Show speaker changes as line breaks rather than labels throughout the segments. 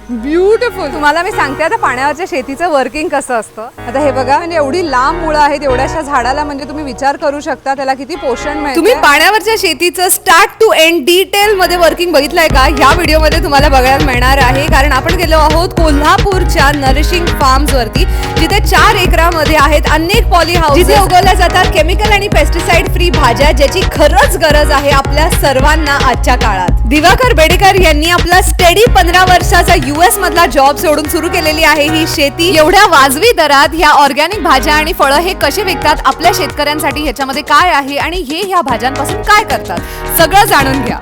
Beautiful. तुम्हाला मी सांगते आता पाण्यावरच्या शेतीचं वर्किंग कसं असतं. आता हे बघा, म्हणजे एवढी लांब मुळं आहेत एवढ्याशा झाडाला, म्हणजे तुम्ही विचार करू शकता त्याला किती पोषण मिळतं. तुम्ही पाण्यावरच्या शेतीचं स्टार्ट टू एंड डिटेल मध्ये वर्किंग बघितलंय का? ह्या व्हिडिओ मध्ये तुम्हाला बघायला मिळणार आहे, कारण आपण गेलो आहोत कोल्हापूरच्या नरिशिंग फार्म्स वरती, जिथे 4 एकरामध्ये आहेत अनेक पॉली हाऊस, जिथे उगवल्या जातात केमिकल आणि पेस्टिसाइड फ्री भाज्या, ज्याची खरंच गरज आहे आपल्या सर्वांना आजच्या काळात. दिवाकर बेडेकर यांनी आपला स्टेडी 15 वर्षाचा US मधला जॉब सोडून सुरू केलेली आहे ही शेती. एवढ्या वाजवी दरात ह्या ऑर्गॅनिक भाज्या आणि फळं हे कसे विकतात आपल्या शेतकऱ्यांसाठी, ह्याच्यामध्ये काय आहे आणि हे ह्या भाज्यांपासून काय करतात, सगळं जाणून घ्या.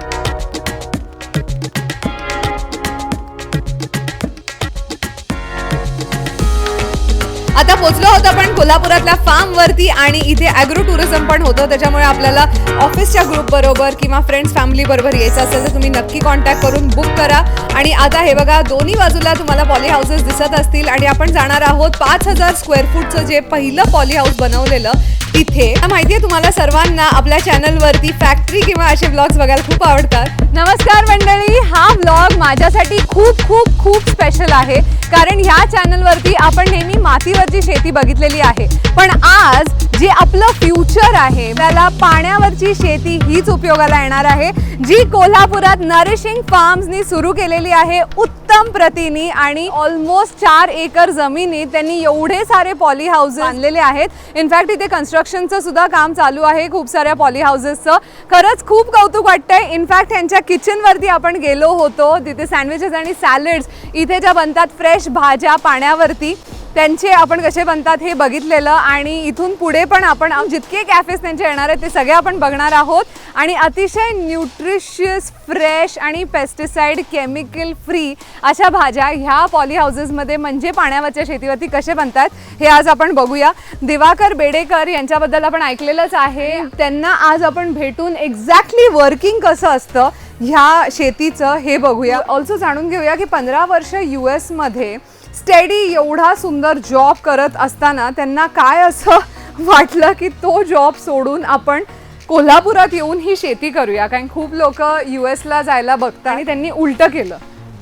आता पोहोचलो होतो आपण कोल्हापुरातल्या फार्म वरती, आणि इथे ॲग्रो टुरिझम पण होतं, त्याच्यामुळे आपल्याला ऑफिसच्या ग्रुप बरोबर किंवा फ्रेंड्स फॅमिली बरोबर यायचं असेल तर तुम्ही नक्की कॉन्टॅक्ट करून बुक करा. आणि आता हे बघा, दोन्ही बाजूला तुम्हाला पॉली हाऊसेस दिसत असतील, आणि आपण जाणार आहोत 5000 स्क्वेअर फूटचं जे पहिलं पॉली हाऊस बनवलेलं तिथे. माहितीये तुम्हाला सर्वांना आपल्या चॅनलवरती फॅक्टरी किंवा असे ब्लॉग्स बघायला खूप आवडतात. नमस्कार मंडळी, हा ब्लॉग माझ्यासाठी खूप खूप खूप स्पेशल आहे, कारण ह्या चॅनलवरती आपण नेहमी मातीवरची शेती बघितलेली आहे, पण आज जे आपलं फ्युचर आहे त्याला पाण्यावरची शेती हीच उपयोगाला येणार आहे, जी कोल्हापुरात नरिशिंग फार्म्सनी सुरू केलेली आहे उत्तम प्रतीने. आणि ऑलमोस्ट 4 एकर जमिनीत त्यांनी एवढे सारे पॉली हाऊसेस बांधलेले आहेत. इनफॅक्ट इथे कन्स्ट्रक्शनचं सुद्धा काम चालू आहे खूप साऱ्या पॉली हाऊसेसचं. खरंच खूप कौतुक वाटतंय. इनफॅक्ट त्यांच्या किचनवरती आपण गेलो होतो, तिथे सँडविचेस आणि सॅलड्स इथे ज्या बनतात फ्रेश भाज्या पाण्यावरती, त्यांचे आपण कसे बनतात हे बघितलेलं. आणि इथून पुढे पण आपण जितके कॅफेस त्यांचे येणार आहेत ते सगळे आपण बघणार आहोत. आणि अतिशय न्यूट्रिशियस, फ्रेश आणि पेस्टिसाइड केमिकल फ्री अशा भाज्या ह्या पॉली हाऊसेसमध्ये म्हणजे पाण्यावरच्या शेतीवरती कसे बनतात हे आज आपण बघूया. दिवाकर बेडेकर यांच्याबद्दल आपण ऐकलेलंच आहे, त्यांना आज आपण भेटून एक्झॅक्टली वर्किंग कसं असतं ह्या शेतीचं हे बघूया. ऑल्सो जाणून घेऊया की 15 वर्ष US मध्ये स्टेडी एवढा सुंदर जॉब करत असताना त्यांना काय असं वाटलं की तो जॉब सोडून आपण कोल्हापुरात येऊन ही शेती करूया. कारण खूप लोक US ला जायला बघतात आणि त्यांनी उलटं केलं.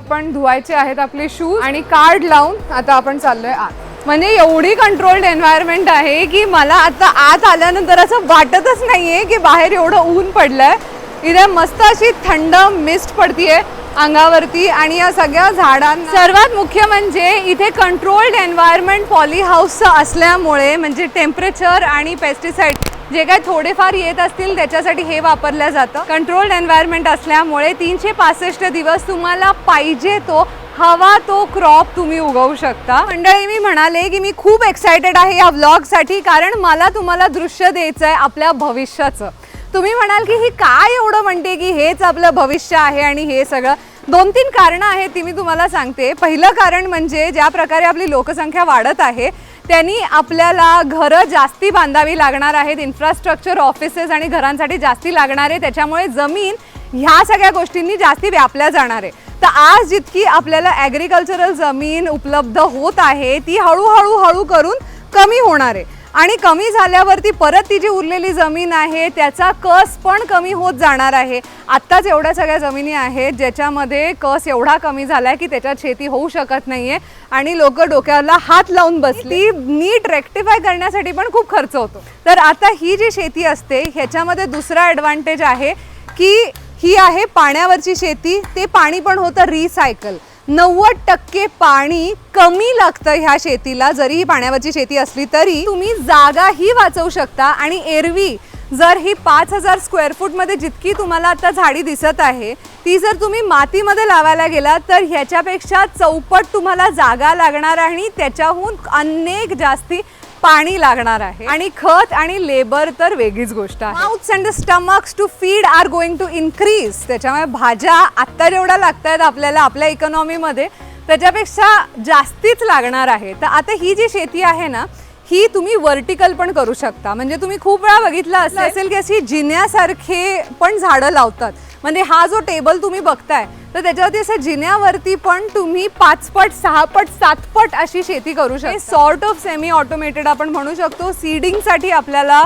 पण धुवायचे आहेत आपले शूज आणि कार्ड लावून आता आपण चाललोय आत. म्हणजे एवढी कंट्रोल्ड एन्व्हायरमेंट आहे की मला आता आत आल्यानंतर असं वाटतच नाहीये की बाहेर एवढं ऊन पडलंय. इथे मस्त अशी थंड मिस्ट पडतीये अंगावरती आणि या सगळ्या झाडांना. सर्वात मुख्य म्हणजे इथे कंट्रोल्ड एन्व्हायरमेंट पॉली हाऊसचं असल्यामुळे, म्हणजे टेम्परेचर आणि पेस्टिसाइड जे काय थोडेफार येत असतील त्याच्यासाठी हे वापरलं जातं. कंट्रोल्ड एन्व्हायरमेंट असल्यामुळे 365 दिवस तुम्हाला पाहिजे तो हवा तो क्रॉप तुम्ही उगवू शकता. मंडळी, मी म्हणाले की मी खूप एक्सायटेड आहे या व्लॉगसाठी, कारण मला तुम्हाला दृश्य द्यायचं आहे आपल्या भविष्याचं. तुम्ही म्हणाल की ही काय एवढं म्हणते की हेच आपलं भविष्य आहे आणि हे सगळं. 2-3 कारणं आहेत ती मी तुम्हाला सांगते. पहिलं कारण म्हणजे ज्या प्रकारे आपली लोकसंख्या वाढत आहे त्यांनी आपल्याला घरं जास्ती बांधावी लागणार आहेत, इन्फ्रास्ट्रक्चर, ऑफिसेस आणि घरांसाठी जास्ती लागणार आहे. त्याच्यामुळे जमीन ह्या सगळ्या गोष्टींनी जास्ती व्यापल्या जाणार आहे. तर आज जितकी आपल्याला ॲग्रिकल्चरल जमीन उपलब्ध होत आहे ती हळूहळू करून कमी होणार आहे. आणि कमी झाल्यावरती परत ती जी उरलेली जमीन आहे त्याचा कस पण कमी होत जाणार आहे. आत्ताच एवढ्या सगळ्या जमिनी आहेत ज्याच्यामध्ये कस एवढा कमी झाला आहे की त्याच्यात शेती होऊ शकत नाही आहे, आणि लोक डोक्याला हात लावून बसली. नीट रेक्टिफाय करण्यासाठी पण खूप खर्च होतो. तर आता ही जी शेती असते ह्याच्यामध्ये दुसरा ॲडव्हान्टेज आहे की ही आहे पाण्यावरची शेती. ते पाणी पण होतं रिसायकल. 90% पाणी कमी लागतं ह्या शेतीला. जरी ही पाण्यावरची शेती असली तरी तुम्ही जागाही वाचवू शकता. आणि एरवी जर ही 5000 स्क्वेअर फूटमध्ये जितकी तुम्हाला आता झाडी दिसत आहे ती जर तुम्ही मातीमध्ये लावायला गेला तर ह्याच्यापेक्षा चौपट तुम्हाला जागा लागणार आहे आणि त्याच्याहून अनेक जास्ती पाणी लागणार आहे. आणि खत आणि लेबर तर वेगळीच गोष्ट आहे. Mouths and the stomachs to feed are going to increase. त्याच्यामुळे भाज्या आत्ता जेवढ्या लागत आहेत आपल्याला आपल्या इकॉनॉमीमध्ये त्याच्यापेक्षा जास्तीच लागणार आहे. तर आता ही जी शेती आहे ना ही तुम्ही वर्टिकल पण करू शकता. म्हणजे तुम्ही खूप वेळा बघितलं असेल की अशी जिन्यासारखे पण झाडं लावतात. म्हणजे हा जो टेबल तुम्ही बघताय तर त्याच्यावरती असं जिन्यावरती पण तुम्ही 5 पट 6 पट 7 पट अशी शेती करू शकता. सॉर्ट ऑफ सेमी ऑटोमेटेड आपण म्हणू शकतो. सीडिंगसाठी आपल्याला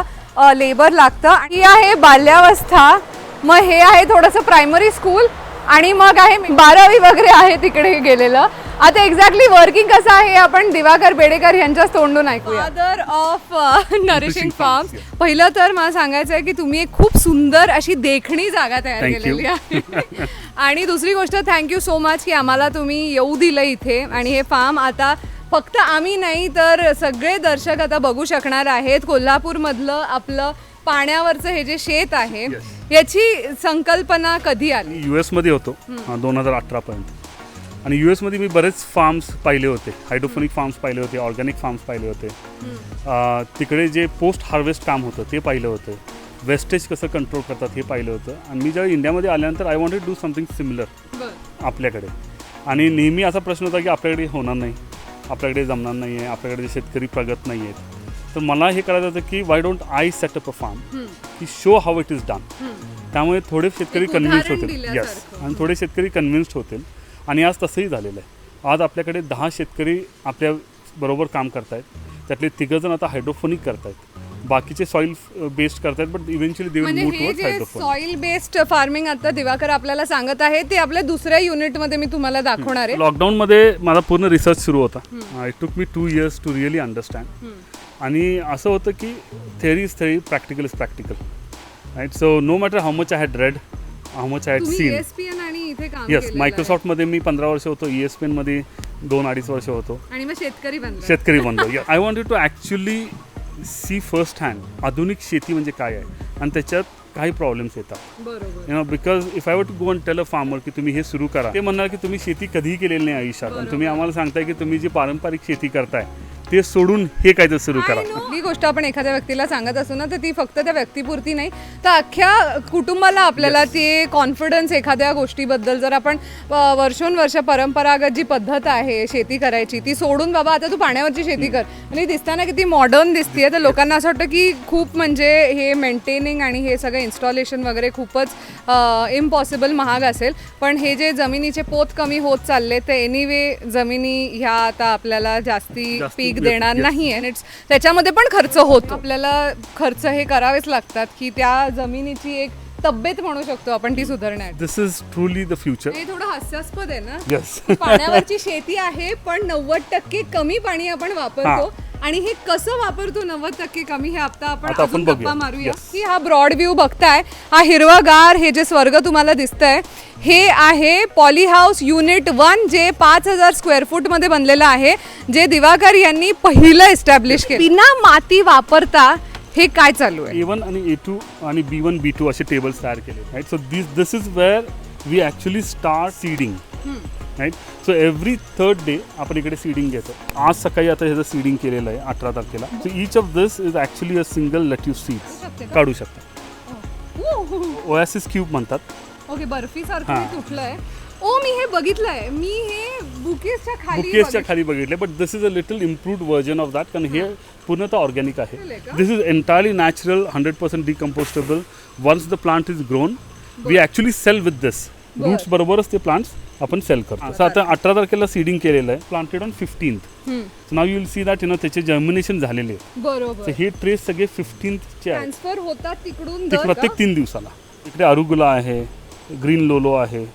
लेबर लागतं. ही आहे बाल्यावस्था, मग हे आहे थोडंसं प्रायमरी स्कूल, आणि मग आहे 12वी वगैरे आहे तिकडे गेलेलं. आता एक्झॅक्टली वर्किंग कसं आहे आपण दिवाकर बेडेकर यांच्याच तोंडून ऐकूया. Father of nourishing farms. पहिलं तर मला सांगायचं आहे की तुम्ही एक खूप सुंदर अशी देखणी जागा तयार केलेली आहे आणि दुसरी गोष्ट थँक्यू सो मच की आम्हाला तुम्ही येऊ दिलं इथे आणि हे फार्म आता फक्त आम्ही नाही तर सगळे दर्शक आता बघू शकणार आहेत. कोल्हापूरमधलं आपलं पाण्यावरचं हे जे शेत आहे याची संकल्पना कधी आली?
US मध्ये होतो 2018 पर्यंत आणि US मध्ये मी बरेच फार्म्स पाहिले होते, हायड्रोफोनिक फार्म्स पाहिले होते, ऑर्गॅनिक फार्म्स पाहिले होते. तिकडे जे पोस्ट हार्वेस्ट काम होतं ते पाहिलं होतं, वेस्टेज कसं कंट्रोल करतात हे पाहिलं होतं. आणि मी जेव्हा इंडियामध्ये आल्यानंतर I wanted do something similar आपल्याकडे. आणि नेहमी असा प्रश्न होता की आपल्याकडे होणार नाही, आपल्याकडे जमणार नाही आहे, आपल्याकडे शेतकरी प्रगत नाही आहेत. तर मला हे करायचं होतं की why don't I set up a farm की show how it is done. त्यामुळे थोडे शेतकरी कन्व्हिन्स होतील. येस, आणि थोडे शेतकरी कन्व्हिन्स्ड होतील आणि आज तसंही झालेलं आहे. आज आपल्याकडे 10 शेतकरी आपल्या बरोबर काम करतायत, त्यातले 3 जण आता हायड्रोफोनिक करतायत, बाकीचे सॉइल बेस्ड करतायत, but eventually they will move towards hydroponic.
Soil based farming आता दिवाकर आपल्याला सांगत आहे ते आपल्या दुसऱ्या युनिटमध्ये मी तुम्हाला दाखवणार आहे.
लॉकडाऊनमध्ये माझा पूर्ण रिसर्च सुरू होता. It took me 2 years to really understand. आणि असं होतं की theory is theory, practical is practical, right. So no matter how much I had read, how much I had seen.
ESPN आणि इथे काम
येस, मायक्रोसॉफ्टमध्ये मी 15 वर्ष होतो, ESPN मध्ये 2-2.5 वर्ष होतो आणि
मग शेतकरी बनलो.
I wanted to actually see first hand आधुनिक शेती म्हणजे काय आहे आणि त्याच्यात काही प्रॉब्लेम्स येतात. You know, because if I were to go and tell a farmer की तुम्ही हे सुरू करा, ते म्हणणार की तुम्ही शेती कधीही केलेली नाही आयुष्यात आणि तुम्ही आम्हाला सांगताय की तुम्ही जी पारंपरिक शेती करताय ते सोडून हे काय तर सुरू करा.
ही गोष्ट आपण एखाद्या व्यक्तीला सांगत असतो ना तर ती फक्त त्या व्यक्तीपुरती नाही तर अख्ख्या कुटुंबाला आपल्याला ते कॉन्फिडन्स एखाद्या गोष्टीबद्दल, जर आपण वर्षोनवर्ष परंपरागत जी पद्धत आहे शेती करायची ती सोडून बाबा आता तू पाण्यावरची शेती कर आणि दिसताना किती मॉडर्न दिसतीये, तर लोकांना असं वाटतं की खूप म्हणजे हे मेंटेनिंग आणि हे सगळं इन्स्टॉलेशन वगैरे खूपच इम्पॉसिबल महाग असेल. पण हे जे जमिनीचे पोत कमी होत चालले ते एनिवे जमिनी ह्या आता आपल्याला जास्ती पीक देणार नाही आहे. त्याच्यामध्ये पण खर्च होतो, आपल्याला खर्च हे करावेच लागतात की त्या जमिनीची एक तब्येत म्हणू शकतो आपण ती सुधारण्यात.
दिस इज ट्रूली द फ्युचर.
हे थोडं हास्यास्पद आहे ना.
येस,
पाण्यावरची शेती आहे पण 90% कमी पाणी आपण वापरतो आणि हे कसं वापरतो 90% कमी हे आता आपण गप्पा मारूया. की हा ब्रॉड व्ह्यू बघताय, हा हिरवागार हे जे स्वर्ग तुम्हाला दिसतंय हे आहे पॉली हाऊस युनिट 1 जे 5000 स्क्वेअर फूट मध्ये बनलेलं आहे, जे दिवाकर यांनी पहिलं एस्टॅब्लिश केलं. बिना माती वापरता हे काय चालू आहे?
A1 आणि A2 आणि B1 B2 असे टेबल्स तयार केले, right. So this is where we actually start seeding, right. So every 3rd day आपण इकडे सीडिंग घेतो. आज सकाळी आता ह्याचं सीडिंग केलेलं आहे 18 तारखेला. So each of this is actually a single lettuce seeds काढू शकता. ओएसिस क्यूब म्हणतात.
ओके, बर्फी सारखं तुटलंय. ओ मी हे बघितलंय, मी हे बुकेसच्या खाली
बघितले, but this is a little improved version of that, कारण हे पूर्णतः ऑर्गॅनिक आहे. This is entirely natural, 100% decomposable. Once the plant is grown we actually sell with this roots बरोबरच ते प्लांट्स आपण सेल करतो. असं आता 18 तारखेला सीडिंग केलेलं आहे, planted on 15th. Now you will see that त्याचे जर्मिनेशन झालेले आहे.
बरोबर.
हे ट्रेस सगळे 15th चे आहेत,
ट्रान्सफर होतात तिकडून
प्रत्येक 3 दिवसाला. इकडे अरुगुला आहे, ग्रीन लोलो आहे.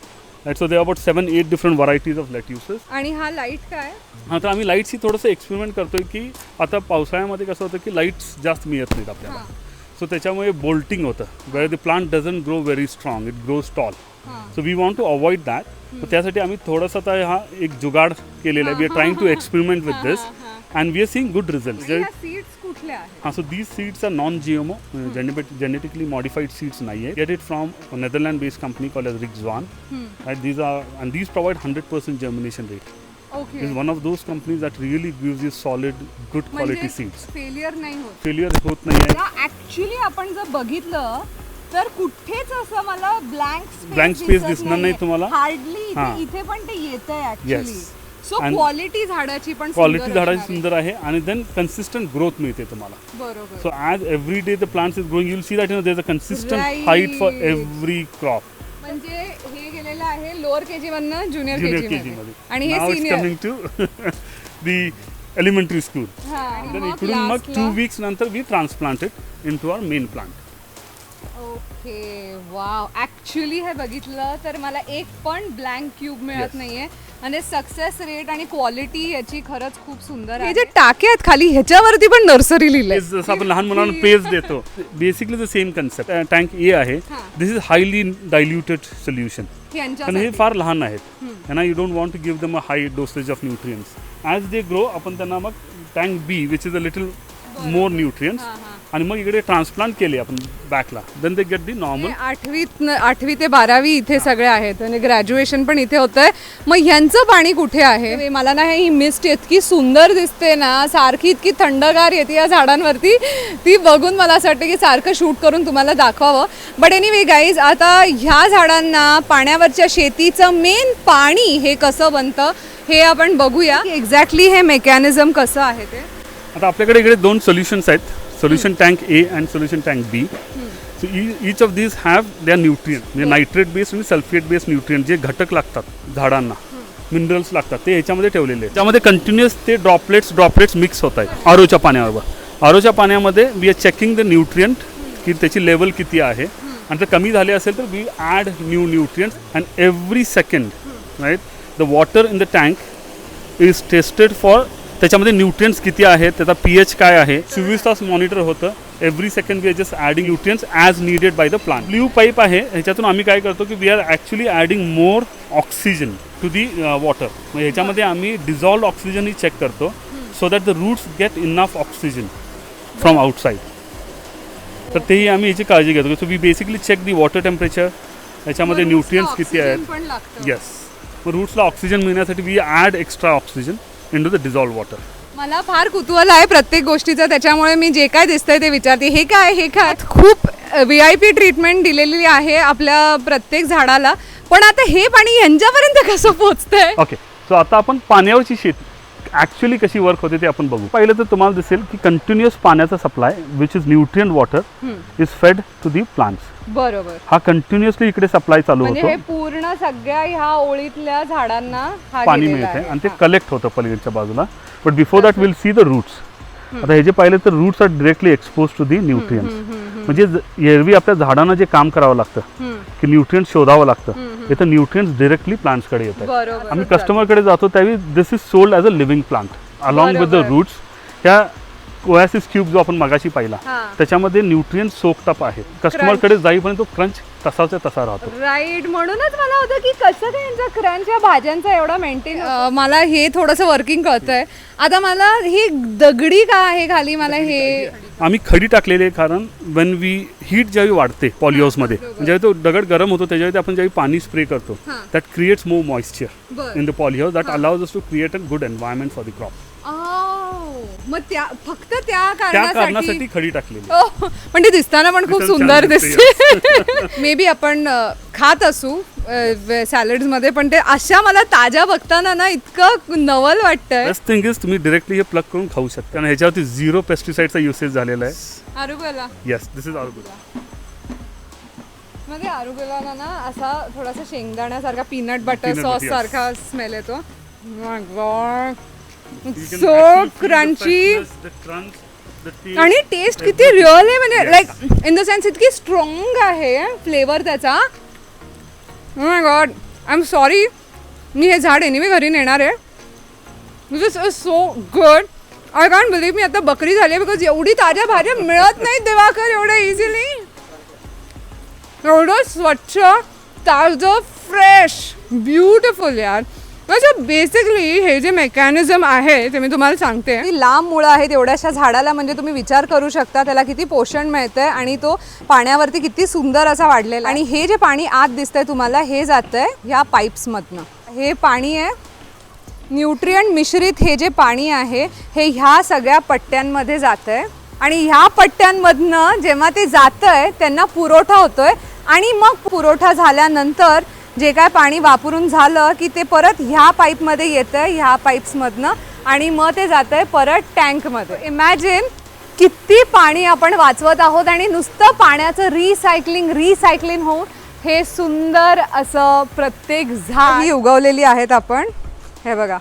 So they about 7-8 different varieties of lettuces.
आणि हा लाईट काय?
हां, तर आम्ही लाईट्सही थोडंसं एक्सपेरिमेंट करतोय की आता पावसाळ्यामध्ये कसं होतं की लाईट्स जास्त मिळत नाहीत आपल्याला. सो त्याच्यामुळे बोल्टिंग होतं, where the plant doesn't grow very strong, it grows tall. So we want to avoid that. तर त्यासाठी आम्ही थोडासा आता हा एक जुगाड केलेला आहे. We are trying to experiment with this and we are seeing good result. हां, so these seeds are non GMO, genetically modified seeds नाही आहे. Get it from Netherland based company called as Rijk Zwaan. These provide 100% germination rate.
Okay.
This is one of those companies that really gives you solid, good quality seeds.
Failure नाही होत.
Failure होत नाही आहे.
Actually आपण जर बघितलं तर कुठेच असं मला
ब्लँक स्पेस दिसणार नाही तुम्हाला.
हार्डली इथे पण ते येतंय ऍक्च्युली. सो
And
क्वालिटी झाडाची पण
क्वालिटी झाडाची सुंदर आहे आणि देन कन्सिस्टंट ग्रोथ मिळते तुम्हाला.
बरोबर.
So as every day the plants is growing, you will see that there is a consistent height for every crop.
म्हणजे हे गेलेलं आहे लोअर केजी मधनं ज्युनियर केजी मध्ये आणि हे
Now it's
senior.
coming to the elementary school. Then इकडून मग 2 weeks नंतर we transplant it into our main plant.
Okay wow. Actually हे बघितलं तर मला एक पण ब्लँक क्यूब मिळत
Yes.
नाहीये म्हणजे सक्सेस रेट आणि क्वालिटी याची खरंच खूप सुंदर आहे. हे जे टाके आहेत खाली ह्याच्यावरती पण नर्सरी लिहिलंय.
पेज जसं आपण लहान मुलांना पेज देतो, basically the same concept. Tank A आहे, this is highly diluted solution. कारण हे फार लहान आहेत त्यांना you don't want to give them a high dosage of nutrients. As they grow आपण त्यांना मग tank B which is a little more nutrients आणि मग इकडे ट्रान्सप्लांट केले आपण बॅकला, then they get the normal.
8वी ते 12वी इथे सगळे आहेत आणि ग्रॅज्युएशन पण इथे होतंय. मग ह्यांचं पाणी कुठे आहे? मला ना ही मिस्ट इतकी सुंदर दिसते ना, सारखी इतकी थंडगार येते या झाडांवरती, ती बघून मला असं वाटतं की सारखं शूट करून तुम्हाला दाखवावं. बट एनिवे गाईज, आता ह्या झाडांना पाण्यावरच्या शेतीचं मेन पाणी हे कसं बनतं हे आपण बघूया. एक्झॅक्टली हे मेकॅनिझम कसं आहे ते.
आता आपल्याकडे इकडे दोन सोल्युशन्स आहेत, solution tank A and solution tank B. So each of these have their nutrient, म्हणजे नायट्रेट बेस्ड आणि सल्फेट बेस्ड न्यूट्रियंट जे घटक लागतात झाडांना, मिनरल्स लागतात, ते ह्याच्यामध्ये ठेवलेले आहेत. त्यामध्ये कंटिन्युअस ते ड्रॉपलेट्स मिक्स होत आहेत आरोच्या पाण्याबरोबर. आरोच्या पाण्यामध्ये we are checking the nutrient की त्याची लेवल किती आहे, आणि जर कमी झाले असेल तर we add new nutrients. And every second right the water in the tank is tested for त्याच्यामध्ये न्यूट्रियंट्स किती आहेत, त्याचा pH काय आहे, 24 तास मॉनिटर होतं. Every second we are just adding nutrients as needed by the plant. Blue pipe आहे, ह्याच्यातून आम्ही काय करतो की we are actually adding more oxygen to the water. मग ह्याच्यामध्ये आम्ही डिझॉल्व्ड ऑक्सिजनही चेक करतो so that the roots get enough oxygen from outside. तर तेही आम्ही ह्याची काळजी घेतो. So we basically check the water temperature, ह्याच्यामध्ये न्यूट्रियंट्स किती आहेत. येस, मग रूट्सला ऑक्सिजन मिळण्यासाठी we add extra oxygen into the dissolved water.
मला फार कुतूहल आहे प्रत्येक गोष्टीचं, त्याच्यामुळे मी जे काय दिसतंय ते विचारते. हे काय, हे काय, खूप VIP ट्रीटमेंट दिलेली आहे आपल्या प्रत्येक झाडाला. पण आता हे पाणी यांच्यापर्यंत कसं पोहोचतंय?
ओके, सो आता आपण पाण्यावरची शेती ॲक्च्युली कशी वर्क होते ते आपण बघू. पहिलं तर तुम्हाला दिसेल की कंटिन्युअस पाण्याचा supply which is nutrient water is fed to the plants.
बरोबर.
हा कंटिन्युअसली इकडे सप्लाय चालू
म्हणजे
होतो,
हे पूर्ण सगळ्या ह्या ओळीतल्या झाडांना हा
पाणी
गेलेला
मिळते
आहे.
आणि ते कलेक्ट होतं पलीकडच्या बाजूला. But before that will see the roots. आता हे जे पाहिलं तर roots are directly expose to the nutrients. म्हणजे एरवी आपल्या झाडांना जे काम करावं लागतं की न्यूट्रियंट शोधावं लागतं, हे तर न्यूट्रियंट्स डिरेक्टली प्लांट्सकडे येतात.
बरोबर.
आम्ही कस्टमरकडे जातो त्यावेळी this is sold as a living plant along with the
बरोबर.
रूट्स. ह्या ओॲसिस क्यूब जो आपण मगाशी पाहिला
हा.
त्याच्यामध्ये न्यूट्रियंट सोक्ड अप आहेत. कस्टमरकडे जाईपर्यंत तो क्रंच तसाच्या तसा राहतो.
राईट. म्हणूनच मला होतं की कसं काय यांचा क्रंच या भाज्यांचा एवढा मेंटेन. मला हे थोडंसं वर्किंग कळतंय. आता मला ही दगडी का आहे खाली, मला हे
आम्ही खडी टाकलेली आहे कारण वेन वी हीट ज्यावेळी वाढते पॉलिहाऊसमध्ये, ज्यावेळी तो दगड गरम होतो त्याच्यावेळी आपण ज्यावेळी पाणी स्प्रे करतो that creates more moisture in the polyhouse that allows us to create a good environment for the crop.
मग त्या फक्त त्या
त्या कारणासाठी खडी टाकलेली.
ओह, पण ती दिसताना पण खूप
दिसताना
सुंदर
छान दिसते,
दिसते. मे बी आपण खात असू सॅलड्स मध्ये, पण ते अशा मला ताज्या बघताना ना इतकं नवल वाटतंय.
बेस्ट थिंग इज तुम्ही डिरेक्टली हे प्लग करून खाऊ शकता कारण ह्याच्यावरती 0 पेस्टिसाइडचा युसेज झालेला आहे.
Arugula.
Yes, this is arugula.
मध्ये आरुगुला ना असा थोडासा शेंगदाण्यासारखा पीनट बटर सॉस सारखा स्मेल येतो. माय गॉड, सो क्रंची आणि टेस्ट किती रिअल आहे, म्हणजे लाईक इन द सेन्स इतकी स्ट्रॉंग आहे फ्लेवर त्याचा. Oh my god, I am sorry, मी हे झाड एनिवे घरी नेणार आहे. This is so good. I can't believe मी आता बकरी झाली आहे, बिकॉज एवढी ताज्या भाज्या मिळत नाही दिवाकर एवढ्या इझिली. एवढं स्वच्छ, ताजं, फ्रेश, ब्युटिफुल यार. म्हणजे बेसिकली हे जे मेकॅनिझम आहे ते मी तुम्हाला सांगते. लांब मुळं आहेत एवढ्याशा झाडाला, म्हणजे तुम्ही विचार करू शकता त्याला किती पोषण मिळतंय आणि तो पाण्यावरती किती सुंदर असा वाढलेला. आणि हे जे पाणी आत दिसतंय तुम्हाला हे जातंय ह्या पाईप्समधनं. हे पाणी आहे न्यूट्रियंट मिश्रित. हे जे पाणी आहे हे ह्या सगळ्या पट्ट्यांमध्ये जातंय आणि ह्या पट्ट्यांमधनं जेव्हा ते जातंय त्यांना पुरवठा होतोय आणि मग पुरवठा झाल्यानंतर जे काय पाणी वापरून झालं की ते परत ह्या पाईपमध्ये येतं, ह्या पाईप्समधनं, आणि मग ते जातं आहे परत टँकमध्ये. इमॅजिन किती पाणी आपण वाचवत आहोत आणि नुसतं पाण्याचं रिसायकलिंग होऊन हे सुंदर असं प्रत्येक झाड ही उगवलेली आहेत आपण. हे बघा,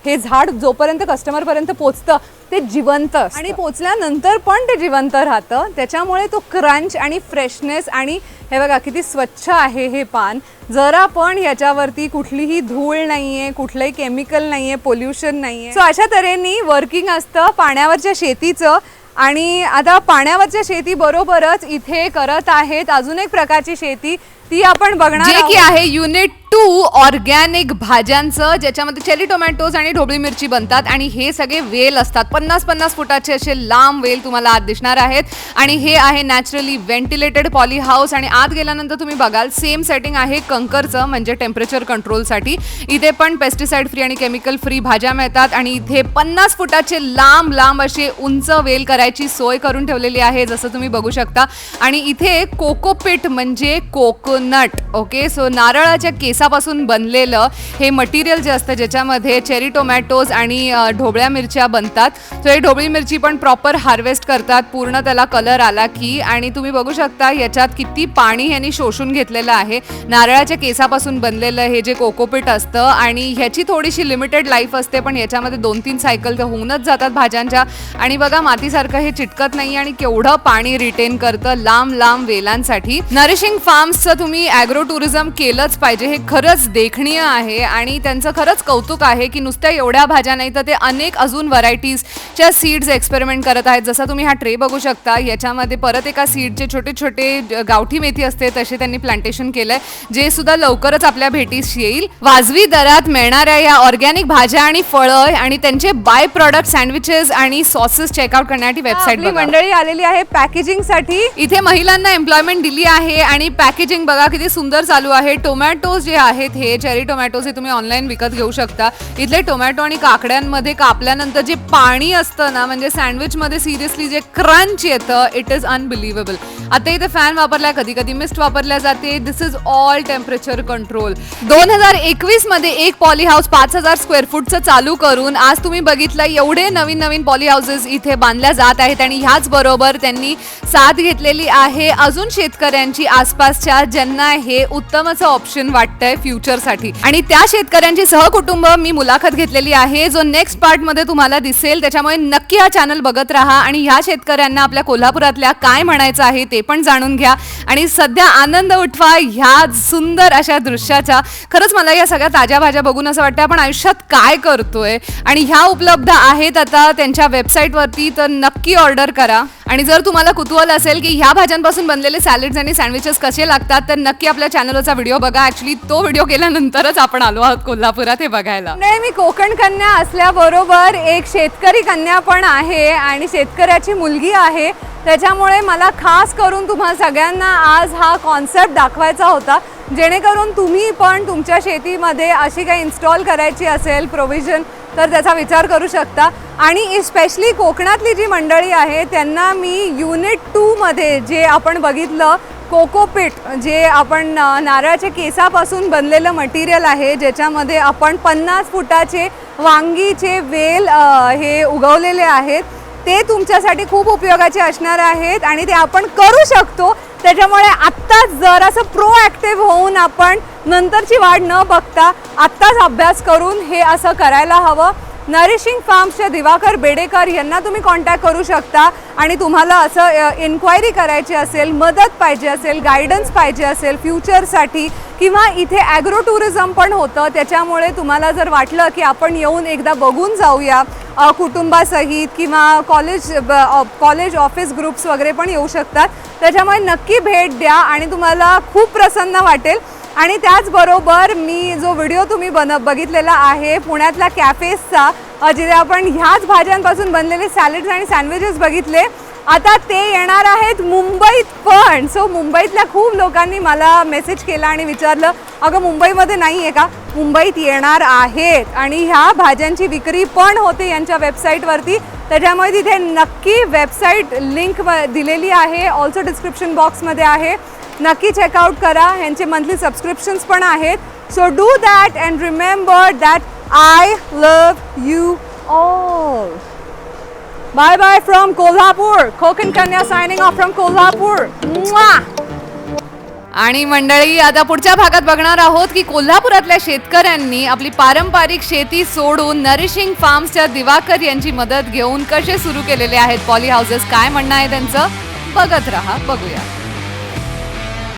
हे झाड जोपर्यंत कस्टमरपर्यंत पोचतं ते जिवंत असतं आणि पोचल्यानंतर पण ते जिवंत राहतं. त्याच्यामुळे तो क्रंच आणि फ्रेशनेस आणि हे बघा किती स्वच्छ आहे हे पान. जरा पण ह्याच्यावरती कुठलीही धूळ नाहीये, कुठलंही केमिकल नाहीये, पोल्युशन नाहीये. सो अशा तऱ्हेने वर्किंग असतं पाण्यावरच्या शेतीचं. आणि आता पाण्यावरच्या शेती बरोबरच इथे करत आहेत अजून एक प्रकारची शेती, ती आपण बघणार
जे की आहे युनिट 2 ऑर्गॅनिक भाज्यांचं, ज्याच्यामध्ये चेरी टोमॅटोज आणि ढोबळी मिरची बनतात. आणि हे सगळे वेल असतात, 50-50 फुटाचे असे लांब वेल तुम्हाला आत दिसणार आहेत. आणि हे आहे नॅचरली व्हेंटिलेटेड पॉली हाऊस. आणि आत गेल्यानंतर तुम्ही बघाल सेम सेटिंग आहे कंकरचं, म्हणजे टेम्परेचर कंट्रोलसाठी. इथे पण पेस्टिसाइड फ्री आणि केमिकल फ्री भाज्या मिळतात. आणि इथे 50 फुटाचे लांब लांब असे उंच वेल करायची सोय करून ठेवलेली आहे, जसं तुम्ही बघू शकता. आणि इथे कोकोपीट म्हणजे कोकोनट, ओके. सो नारळाच्या केसापासून बनलेलं हे मटेरियल जे असतं, ज्याच्यामध्ये चेरी टोमॅटोज आणि ढोबळ्या मिरच्या बनतात. सो हे ढोबळी मिरची पण प्रॉपर हार्वेस्ट करतात, पूर्ण त्याला कलर आला की. आणि तुम्ही बघू शकता याच्यात किती पाणी ह्यांनी शोषून घेतलेलं आहे. नारळाच्या केसापासून बनलेलं हे जे कोकोपीट असतं आणि ह्याची थोडीशी लिमिटेड लाईफ असते, पण याच्यामध्ये 2-3 सायकल तर होऊनच जातात भाज्यांच्या. आणि बघा मातीसारखं हे चिटकत नाही आणि केवढं पाणी रिटेन करतं लांब लांब वेलांसाठी. नरिशिंग फार्म्सचं तुम्ही ॲग्रो टुरिझम केलंच पाहिजे, हे खरंच देखणीय आहे. आणि त्यांचं खरंच कौतुक आहे की नुसत्या एवढ्या भाज्या नाही तर ते अनेक अजून व्हरायटीजच्या सीड्स एक्सपेरिमेंट करत आहेत. जसा तुम्ही हा ट्रे बघू शकता, याच्यामध्ये परत एका सीडचे छोटे छोटे गावठी मेथी असते तसे त्यांनी प्लांटेशन केलंय, जे सुद्धा लवकरच आपल्या भेटीस येईल. वाजवी दरात मिळणाऱ्या या ऑर्गॅनिक भाज्या आणि फळं आणि त्यांचे बाय प्रॉडक्ट सँडविचेस आणि सॉसेस चेकआउट करण्यासाठी वेबसाईट
मंडळी आलेली आहे पॅकेजिंग साठी.
इथे महिलांना एम्प्लॉयमेंट दिली आहे आणि पॅकेजिंग बघा किती सुंदर चालू आहे. टोमॅटोज जे आहेत हे चेरी टोमॅटोज हे तुम्ही ऑनलाईन विकत घेऊ शकता. इथले टोमॅटो आणि काकड्यांमध्ये कापल्यानंतर जे पाणी असतं ना, म्हणजे सँडविचमध्ये सिरियसली जे क्रंच येतं, इट इज अनबिलिव्हेबल. आता इथे फॅन वापरलाय, कधी कधी मिस्ट वापरल्या जाते. दिस इज ऑल टेम्परेचर कंट्रोल. 2021 मध्ये एक पॉली हाऊस 5000 स्क्वेअर फूटचं चालू करून आज तुम्ही बघितलं एवढे नवीन नवीन पॉली हाऊसेस इथे बांधल्या जात आहेत. आणि ह्याच बरोबर त्यांनी साथ घेतलेली आहे अजून शेतकऱ्यांची आसपासच्या, ज्यांना हे उत्तम असं ऑप्शन वाटतंय फ्युचरसाठी. आणि त्या शेतकऱ्यांची सहकुटुंब मी मुलाखत घेतलेली आहे, जो नेक्स्ट पार्ट मध्ये तुम्हाला दिसेल. त्याच्यामुळे नक्की हा चॅनल बघत राहा आणि ह्या शेतकऱ्यांना आपल्या कोल्हापुरातल्या काय म्हणायचं आहे ते पण जाणून घ्या. आणि सध्या आनंद उठवा ह्या सुंदर अशा दृश्याचा. खरंच मला या सगळ्या ताज्या भाज्या बघून असं वाटतं आपण आयुष्यात काय करतोय. आणि ह्या उपलब्ध आहेत आता त्यांच्या वेबसाईटवरती, तर नक्की ऑर्डर करा. आणि जर तुम्हाला कुतूहल असेल की ह्या भाज्यांपासून बनलेले सॅलड्स आणि सँडविचेस कसे लागतात, तर नक्की आपल्या चॅनलचा व्हिडिओ बघा. ऍक्च्युली तो व्हिडिओ केल्यानंतरच आपण आलो आहोत कोल्हापुरात हे बघायला.
नाही, मी कोकण कन्या असल्याबरोबर एक शेतकरी कन्या पण आहे आणि शेतकऱ्याची मुलगी आहे. त्याच्यामुळे मला खास करून तुम्हा सगळ्यांना आज हा कॉन्सेप्ट दाखवायचा होता, जेणेकरून तुम्ही पण तुमच्या शेतीमध्ये अशी काही इन्स्टॉल करायची असेल प्रोव्हिजन, तर त्याचा विचार करू शकता. आणि स्पेशली कोकणातली जी मंडळी आहे त्यांना मी युनिट 2 मध्ये जे आपण बघितलं कोकोपीट, जे आपण नारळाच्या केसापासून बनलेलं मटेरियल आहे, ज्याच्यामध्ये आपण 50 फुटाचे वांगीचे वेल हे उगवलेले आहेत, ते तुमच्यासाठी खूप उपयोगाचे असणार आहेत आणि ते आपण करू शकतो. त्याच्यामुळे आत्ताच जरासं प्रोॲक्टिव्ह होऊन आपण नंतरची वाट न बघता आत्ताच अभ्यास करून हे असं करायला हवं. नरिशिंग फार्म्सचे दिवाकर बेडेकर यांना तुम्ही कॉन्टॅक्ट करू शकता. आणि तुम्हाला असं इन्क्वायरी करायची असेल, मदत पाहिजे असेल, गायडन्स पाहिजे असेल फ्युचरसाठी, किंवा इथे ॲग्रो टुरिझम पण होतं, त्याच्यामुळे तुम्हाला जर वाटलं की आपण येऊन एकदा बघून जाऊया कुटुंबासहित, किंवा कॉलेज ऑफिस ग्रुप्स वगैरे पण येऊ शकतात, त्याच्यामुळे नक्की भेट द्या आणि तुम्हाला खूप प्रसन्न वाटेल. आणि त्याचबरोबर मी जो व्हिडिओ तुम्ही बघितलेला आहे पुण्यातल्या कॅफेसचा, जिथे आपण ह्याच भाज्यांपासून बनलेले सॅलड्स आणि सँडविचेस बघितले, आता ते येणार आहेत मुंबईत पण. सो मुंबईतल्या खूप लोकांनी मला मेसेज केला आणि विचारलं, अगं मुंबईमध्ये नाही आहे का? मुंबईत येणार आहेत आणि ह्या भाज्यांची विक्री पण होते यांच्या वेबसाईटवरती. त्याच्यामुळे तिथे नक्की वेबसाईट लिंक दिलेली आहे, ऑल्सो डिस्क्रिप्शन बॉक्समध्ये आहे, नक्की चेकआउट करा. ह्यांचे मंथली सबस्क्रिप्शन्स पण आहेत. So do that and remember that I love you all. Bye bye from Kolhapur. Kokan Kanya signing off from Kolhapur. Mwah!
आणि मंडळी आता पुढच्या भागात बघणार आहोत की कोल्हापुरातल्या शेतकऱ्यांनी आपली पारंपरिक शेती सोडून नरिशिंग फार्म्सच्या दिवाकर यांची मदत घेऊन कसे सुरू केलेले आहेत पॉली हाऊसेस, काय म्हणणं आहे त्यांचं, बघत राहा, बघूया.